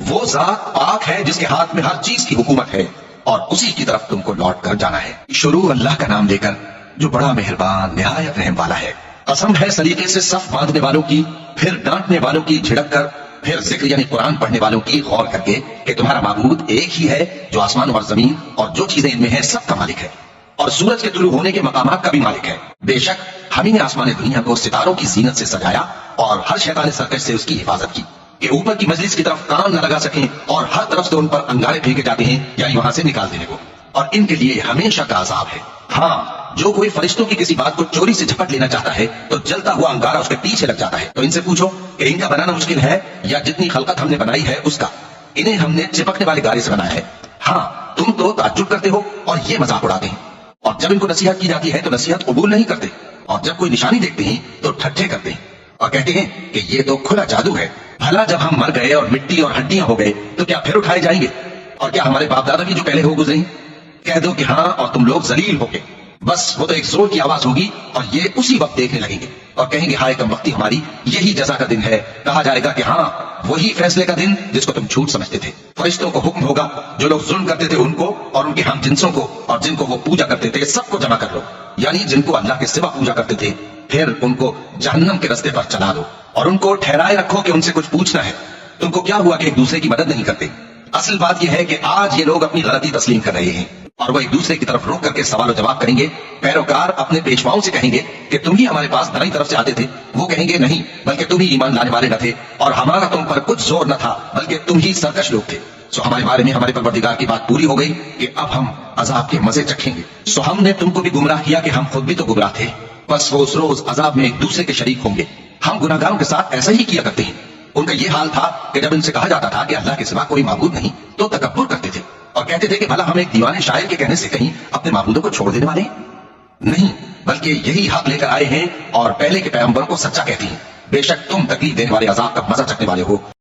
وہ ذات پاک ہے جس کے ہاتھ میں ہر چیز کی حکومت ہے اور اسی کی طرف تم کو لوٹ کر جانا ہے۔ شروع اللہ کا نام لے کر جو بڑا مہربان نہایت رحم والا ہے۔ قسم ہے سلیقے سے صف باندھنے والوں کی، پھر ڈانٹنے والوں کی جھڑک کر، پھر ذکر یعنی قرآن پڑھنے والوں کی غور کر کے کہ تمہارا معبود ایک ہی ہے جو آسمان اور زمین اور جو چیزیں ان میں ہیں سب کا مالک ہے، اور سورج کے طلوع ہونے کے مقامات کا بھی مالک ہے۔ بے شک ہم نے آسمان دنیا کو ستاروں کی زینت سے سجایا اور ہر شیطان سرکش سے اس کی حفاظت کی کہ اوپر کی مجلس کی طرف کان نہ لگا سکیں، اور ہر طرف سے ان پر انگارے پھینکے جاتے ہیں یعنی وہاں سے نکال دینے کو، اور ان کے لیے ہمیشہ کا عذاب ہے۔ ہاں، جو کوئی فرشتوں کی کسی بات کو چوری سے جھپٹ لینا چاہتا ہے تو جلتا ہوا انگارہ اس کے پیچھے لگ جاتا ہے۔ تو ان سے پوچھو کہ ان کا بنانا مشکل ہے یا جتنی خلقت ہم نے بنائی ہے اس کا؟ انہیں ہم نے چپکنے والے گارے سے بنایا ہے۔ ہاں، تم تو تعجب کرتے ہو اور یہ مذاق اڑاتے ہیں، اور جب ان کو نصیحت کی جاتی ہے تو نصیحت قبول نہیں کرتے، اور جب کوئی نشانی دیکھتے ہیں تو ٹھٹھے کرتے ہیں اور کہتے ہیں کہ یہ تو کھلا جادو ہے۔ بھلا جب ہم مر گئے اور مٹی اور ہڈیاں ہو گئے تو کیا پھر اٹھائے جائیں گے؟ اور کیا ہمارے باپ دادا بھی جو پہلے ہو گزرے؟ کہہ دو کہ ہاں، اور تم لوگ ذلیل ہو گے۔ بس وہ تو ایک زور کی آواز ہوگی اور یہ اسی وقت دیکھنے لگیں گے اور کہیں گے ہائے کم وقتی ہماری، یہی جزا کا دن ہے۔ کہا جائے گا کہ ہاں، وہی فیصلے کا دن جس کو تم جھوٹ سمجھتے تھے۔ فرشتوں کو حکم ہوگا جو لوگ ظلم کرتے تھے ان کو اور ان کے ہم جنسوں کو اور جن کو وہ پوجا کرتے تھے سب کو جمع کر لو، یعنی جن کو اللہ کے سوا پوجا کرتے تھے، پھر ان کو جہنم کے رستے پر چلا دو اور ان کو ٹھہرائے رکھو کہ ان سے کچھ پوچھنا ہے۔ تم کو کیا ہوا کہ ایک دوسرے کی مدد نہیں کرتے؟ اصل بات یہ ہے کہ آج یہ لوگ اپنی غلطی تسلیم کر رہے ہیں اور وہ ایک دوسرے کی طرف رک کر کے سوال و جواب کریں گے۔ پیروکار اپنے پیشواؤں سے کہیں گے کہ تم ہی ہمارے پاس دائیں طرف سے آتے تھے، وہ کہیں گے نہیں، بلکہ تم ہی ایمان لانے والے نہ تھے اور ہمارا تم پر کچھ زور نہ تھا، بلکہ تم ہی سرکش لوگ تھے۔ سو ہمارے بارے میں ہمارے پروردگار کی بات پوری ہو گئی کہ اب ہم عذاب کے مزے چکھیں گے۔ سو ہم نے تم کو بھی گمراہ کیا کہ ہم خود بھی تو گمراہ تھے، بس وہ اس روز عذاب میں ایک دوسرے کے شریک ہوں گے۔ ہم گناہگاروں کے ساتھ ایسا ہی کیا کرتے ہیں۔ ان کا یہ حال تھا کہ جب ان سے کہا جاتا تھا کہ اللہ کے سوا کوئی معبود نہیں تو تکبر کرتے تھے اور کہتے تھے کہ بھلا ہم ایک دیوانے شاعر کے کہنے سے کہیں اپنے معبودوں کو چھوڑ دینے والے ہیں؟ نہیں، بلکہ یہی حق لے کر آئے ہیں اور پہلے کے پیغمبروں کو سچا کہتی ہیں۔ بے شک تم تکلیف دینے والے عذاب کا مزہ چکنے والے ہو۔